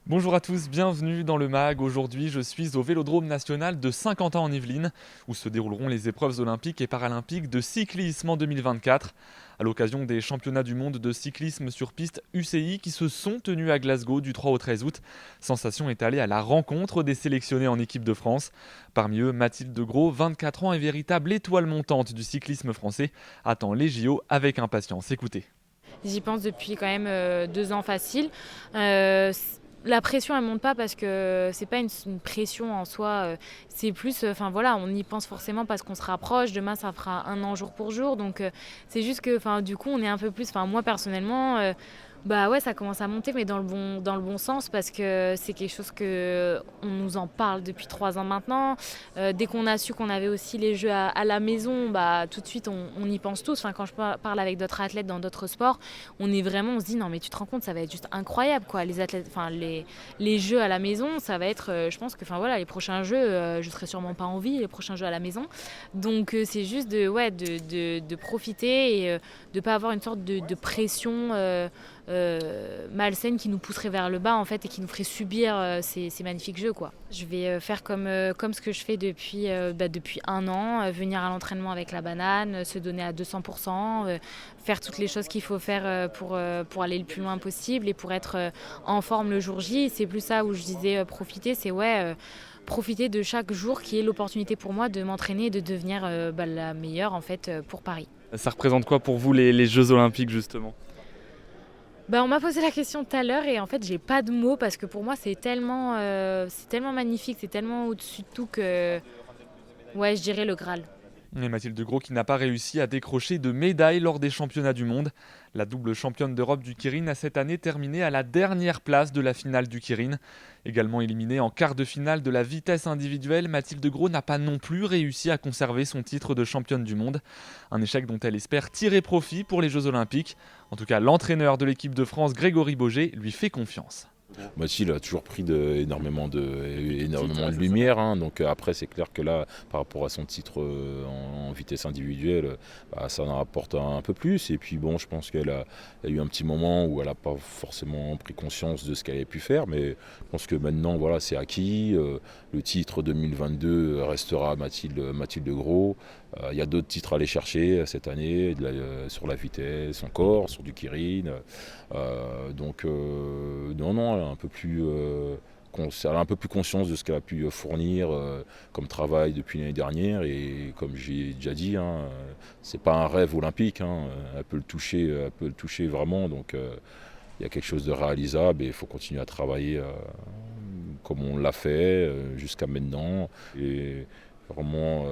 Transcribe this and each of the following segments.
Bonjour à tous, bienvenue dans le MAG. Aujourd'hui, je suis au Vélodrome national de Saint-Quentin en Yvelines, où se dérouleront les épreuves olympiques et paralympiques de cyclisme en 2024. À l'occasion des championnats du monde de cyclisme sur piste UCI qui se sont tenus à Glasgow du 3 au 13 août, Sensation est allée à la rencontre des sélectionnés en équipe de France. Parmi eux, Mathilde Gros, 24 ans et véritable étoile montante du cyclisme français, attend les JO avec impatience. Écoutez. J'y pense depuis quand même 2 ans facile. La pression elle monte pas parce que c'est pas une pression en soi, c'est plus, enfin voilà, on y pense forcément parce qu'on se rapproche. Demain ça fera 1 an jour pour jour, donc c'est juste que, enfin du coup on est un peu plus, enfin moi personnellement, bah ouais ça commence à monter mais dans le bon sens parce que c'est quelque chose que on nous en parle depuis 3 ans maintenant. Dès qu'on a su qu'on avait aussi les jeux à la maison, bah tout de suite on y pense tous. Enfin quand je parle avec d'autres athlètes dans d'autres sports, on se dit non mais tu te rends compte ça va être juste incroyable quoi, les athlètes, enfin les jeux à la maison ça va être, je pense que enfin voilà les prochains jeux, je serai sûrement pas en vie les prochains jeux à la maison, donc c'est juste de profiter et de pas avoir une sorte de pression malsaine qui nous pousserait vers le bas en fait et qui nous ferait subir ces magnifiques jeux quoi. Je vais faire comme ce que je fais depuis 1 an, venir à l'entraînement avec la banane, se donner à 200%, faire toutes les choses qu'il faut faire pour aller le plus loin possible et pour être en forme le jour J. C'est plus ça où je disais profiter, c'est profiter de chaque jour qui est l'opportunité pour moi de m'entraîner et de devenir la meilleure en fait pour Paris. Ça représente quoi pour vous les Jeux olympiques justement ? Bah, on m'a posé la question tout à l'heure et en fait j'ai pas de mots parce que pour moi c'est tellement magnifique, c'est tellement au-dessus de tout que ouais je dirais le Graal. Et Mathilde Gros qui n'a pas réussi à décrocher de médaille lors des championnats du monde. La double championne d'Europe du Kirin a cette année terminé à la dernière place de la finale du Kirin. Également éliminée en quart de finale de la vitesse individuelle, Mathilde Gros n'a pas non plus réussi à conserver son titre de championne du monde. Un échec dont elle espère tirer profit pour les Jeux Olympiques. En tout cas, l'entraîneur de l'équipe de France, Grégory Boger, lui fait confiance. Mathilde a toujours pris énormément de lumière, hein. Donc après c'est clair que là par rapport à son titre en vitesse individuelle, ça en rapporte un peu plus. Et puis bon, je pense qu'elle a eu un petit moment où elle n'a pas forcément pris conscience de ce qu'elle avait pu faire, mais je pense que maintenant voilà, c'est acquis. Le titre 2022 restera Mathilde Gros. Il y a d'autres titres à aller chercher cette année, sur la vitesse encore, sur du Kirin. Donc non, elle a un peu plus, elle a un peu plus conscience de ce qu'elle a pu fournir comme travail depuis l'année dernière. Et comme j'ai déjà dit, hein, c'est pas un rêve olympique, hein, elle peut le toucher vraiment. Donc il y a quelque chose de réalisable et il faut continuer à travailler comme on l'a fait jusqu'à maintenant. Et vraiment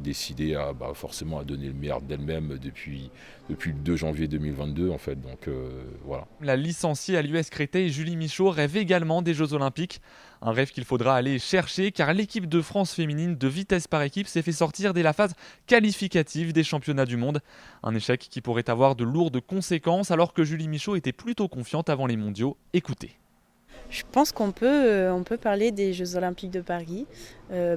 décidé forcément à donner le meilleur d'elle-même depuis le 2 janvier 2022 en fait. Donc voilà. La licenciée à l'US Créteil, Julie Michaud, rêve également des Jeux Olympiques. Un rêve qu'il faudra aller chercher car l'équipe de France féminine de vitesse par équipe s'est fait sortir dès la phase qualificative des championnats du monde. Un échec qui pourrait avoir de lourdes conséquences alors que Julie Michaud était plutôt confiante avant les mondiaux. Écoutez. Je pense qu'on peut parler des Jeux Olympiques de Paris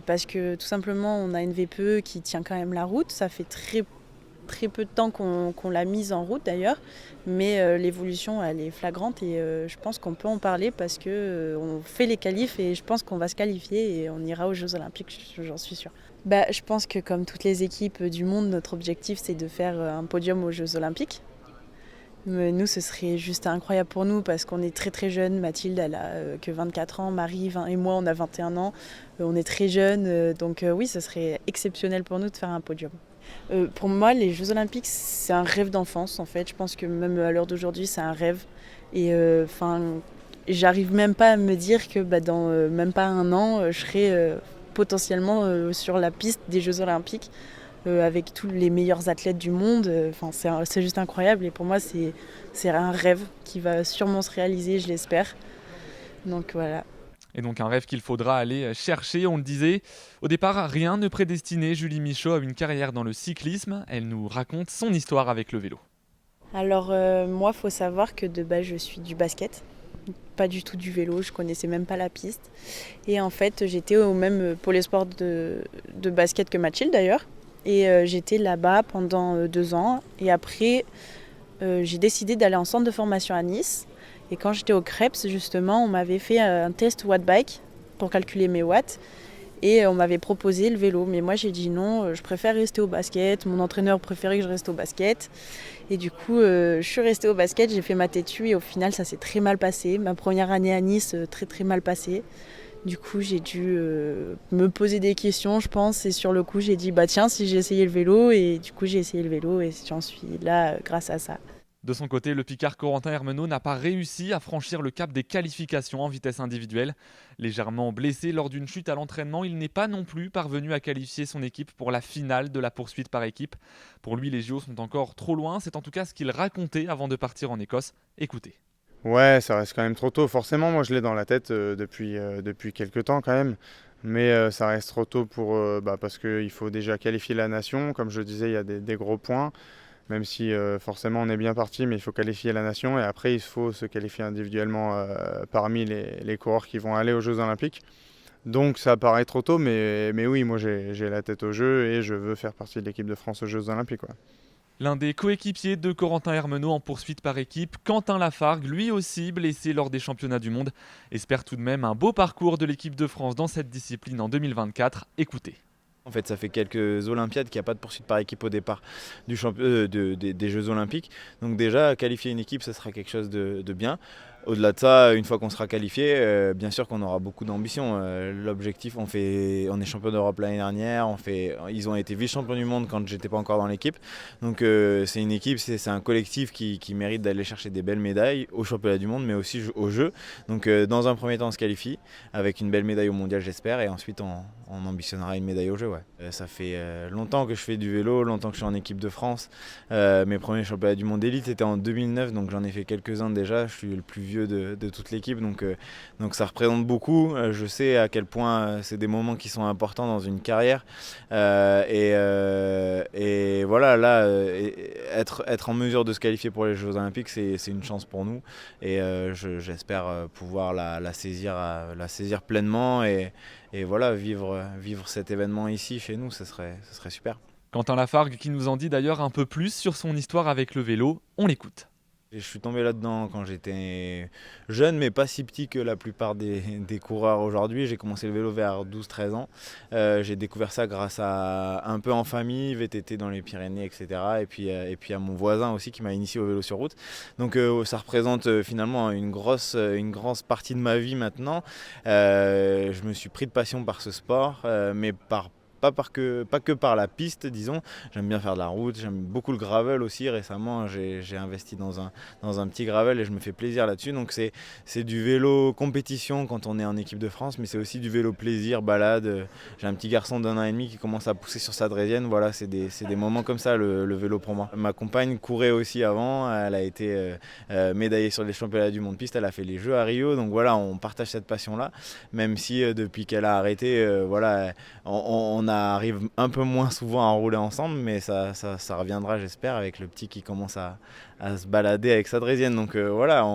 parce que tout simplement on a une VPE qui tient quand même la route. Ça fait très, très peu de temps qu'on l'a mise en route d'ailleurs, mais l'évolution elle est flagrante et je pense qu'on peut en parler parce qu'on fait les qualifs et je pense qu'on va se qualifier et on ira aux Jeux Olympiques, j'en suis sûre. Je pense que comme toutes les équipes du monde, notre objectif c'est de faire un podium aux Jeux Olympiques. Mais nous, ce serait juste incroyable pour nous parce qu'on est très très jeunes. Mathilde, elle a que 24 ans, Marie et moi, on a 21 ans. On est très jeunes, donc oui, ce serait exceptionnel pour nous de faire un podium. Pour moi, les Jeux Olympiques, c'est un rêve d'enfance en fait. Je pense que même à l'heure d'aujourd'hui, c'est un rêve. Et j'arrive même pas à me dire que dans même pas 1 an, je serai potentiellement sur la piste des Jeux Olympiques. Avec tous les meilleurs athlètes du monde. C'est juste incroyable et pour moi c'est un rêve qui va sûrement se réaliser, je l'espère. Donc voilà. Et donc un rêve qu'il faudra aller chercher, on le disait. Au départ, rien ne prédestinait Julie Michaud à une carrière dans le cyclisme. Elle nous raconte son histoire avec le vélo. Alors moi, faut savoir que de base je suis du basket, pas du tout du vélo, je connaissais même pas la piste. Et en fait j'étais au même pôle sport de basket que Mathilde d'ailleurs. Et j'étais là-bas pendant 2 ans. Et après, j'ai décidé d'aller en centre de formation à Nice. Et quand j'étais au Krebs, justement, on m'avait fait un test watt bike pour calculer mes watts. Et on m'avait proposé le vélo. Mais moi, j'ai dit non, je préfère rester au basket. Mon entraîneur préférait que je reste au basket. Et du coup, je suis restée au basket, j'ai fait ma TETU et au final, ça s'est très mal passé. Ma première année à Nice, très très mal passée. Du coup, j'ai dû me poser des questions, je pense. Et sur le coup, j'ai dit, bah tiens, si j'ai essayé le vélo. Et du coup, j'ai essayé le vélo et j'en suis là grâce à ça. De son côté, le Picard Corentin Hermenot n'a pas réussi à franchir le cap des qualifications en vitesse individuelle. Légèrement blessé lors d'une chute à l'entraînement, il n'est pas non plus parvenu à qualifier son équipe pour la finale de la poursuite par équipe. Pour lui, les JO sont encore trop loin, c'est en tout cas ce qu'il racontait avant de partir en Écosse. Écoutez. Ouais, ça reste quand même trop tôt. Forcément, moi je l'ai dans la tête depuis quelques temps quand même. Mais ça reste trop tôt parce qu'il faut déjà qualifier la nation. Comme je le disais, il y a des gros points. Même si forcément on est bien parti, mais il faut qualifier la nation. Et après, il faut se qualifier individuellement parmi les coureurs qui vont aller aux Jeux Olympiques. Donc ça paraît trop tôt, mais oui, moi j'ai la tête au jeu et je veux faire partie de l'équipe de France aux Jeux Olympiques. Ouais. L'un des coéquipiers de Corentin Hermenot en poursuite par équipe, Quentin Lafargue, lui aussi blessé lors des championnats du monde, espère tout de même un beau parcours de l'équipe de France dans cette discipline en 2024. Écoutez. En fait, ça fait quelques Olympiades qu'il n'y a pas de poursuite par équipe au départ des Jeux Olympiques. Donc déjà, qualifier une équipe, ça sera quelque chose de bien. Au-delà de ça, une fois qu'on sera qualifié, bien sûr qu'on aura beaucoup d'ambition. L'objectif, on est champion d'Europe l'année dernière, ils ont été vice-champions du monde quand j'étais pas encore dans l'équipe. Donc c'est une équipe, c'est un collectif qui mérite d'aller chercher des belles médailles au championnat du monde, mais aussi aux Jeux. Donc dans un premier temps, on se qualifie avec une belle médaille au mondial, j'espère, et ensuite on ambitionnera une médaille aux Jeux. Ouais. Ça fait longtemps que je fais du vélo, longtemps que je suis en équipe de France. Mes premiers championnats du monde élite étaient en 2009, donc j'en ai fait quelques-uns déjà. Je suis le plus vieux de toute l'équipe, donc ça représente beaucoup. Je sais à quel point c'est des moments qui sont importants dans une carrière, et voilà, là, être en mesure de se qualifier pour les Jeux Olympiques, c'est une chance pour nous, et j'espère pouvoir la saisir pleinement, et voilà, vivre cet événement ici chez nous, ce serait super. Quentin Lafargue qui nous en dit d'ailleurs un peu plus sur son histoire avec le vélo, on l'écoute. Je suis tombé là-dedans quand j'étais jeune, mais pas si petit que la plupart des coureurs aujourd'hui. J'ai commencé le vélo vers 12-13 ans. J'ai découvert ça grâce à un peu en famille, VTT dans les Pyrénées, etc. Et puis à mon voisin aussi qui m'a initié au vélo sur route. Donc ça représente finalement une grosse partie de ma vie maintenant. Je me suis pris de passion par ce sport, mais pas que par la piste, disons. J'aime bien faire de la route, j'aime beaucoup le gravel aussi. Récemment, j'ai investi dans un petit gravel et je me fais plaisir là-dessus. Donc c'est du vélo compétition quand on est en équipe de France, mais c'est aussi du vélo plaisir, balade. J'ai un petit garçon d'1 an et demi qui commence à pousser sur sa draisienne. Voilà, c'est des moments comme ça, le vélo pour moi. Ma compagne courait aussi avant, elle a été médaillée sur les championnats du monde piste, elle a fait les Jeux à Rio. Donc voilà, on partage cette passion-là, même si depuis qu'elle a arrêté, voilà, on arrive un peu moins souvent à rouler ensemble, mais ça reviendra, j'espère, avec le petit qui commence à se balader avec sa draisienne. Donc voilà,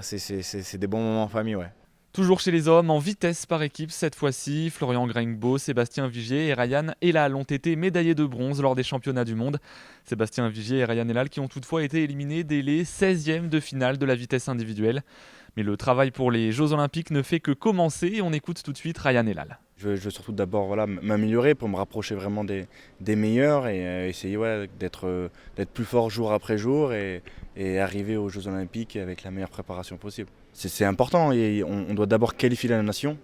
c'est des bons moments en famille, ouais. Toujours chez les hommes, en vitesse par équipe cette fois-ci, Florian Grengbo, Sébastien Vigier et Ryan Elal ont été médaillés de bronze lors des championnats du monde. Sébastien Vigier et Ryan Elal qui ont toutefois été éliminés dès les 16e de finale de la vitesse individuelle. Mais le travail pour les Jeux Olympiques ne fait que commencer et on écoute tout de suite Ryan Elal. Je veux surtout d'abord m'améliorer pour me rapprocher vraiment des meilleurs et essayer d'être plus fort jour après jour et arriver aux Jeux Olympiques avec la meilleure préparation possible. C'est important et on doit d'abord qualifier la nation.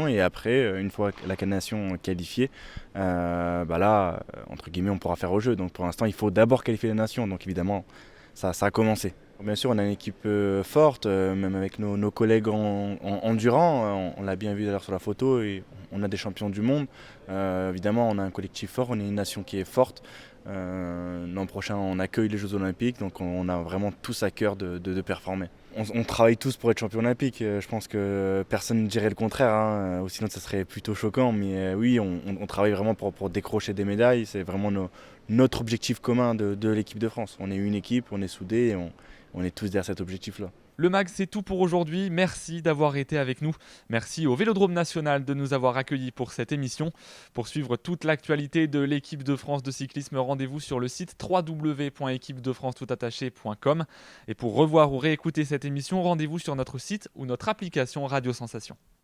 Et après, une fois la nation qualifiée, là, entre guillemets, on pourra faire aux Jeux. Donc pour l'instant, il faut d'abord qualifier la nation. Donc évidemment, ça a commencé. Bien sûr, on a une équipe forte, même avec nos collègues en endurant. On l'a bien vu d'ailleurs sur la photo, et on a des champions du monde. Évidemment, on a un collectif fort, on est une nation qui est forte. L'an prochain, on accueille les Jeux Olympiques, donc on a vraiment tous à cœur de performer. On travaille tous pour être champion olympique. Je pense que personne ne dirait le contraire, hein, ou sinon ça serait plutôt choquant. Mais oui, on travaille vraiment pour décrocher des médailles. C'est vraiment notre objectif commun de l'équipe de France. On est une équipe, on est soudés et on est tous derrière cet objectif-là. Le MAG, c'est tout pour aujourd'hui. Merci d'avoir été avec nous. Merci au Vélodrome National de nous avoir accueillis pour cette émission. Pour suivre toute l'actualité de l'équipe de France de cyclisme, rendez-vous sur le site www.équipedefrance.com. Et pour revoir ou réécouter cette émission, rendez-vous sur notre site ou notre application Radio Sensation.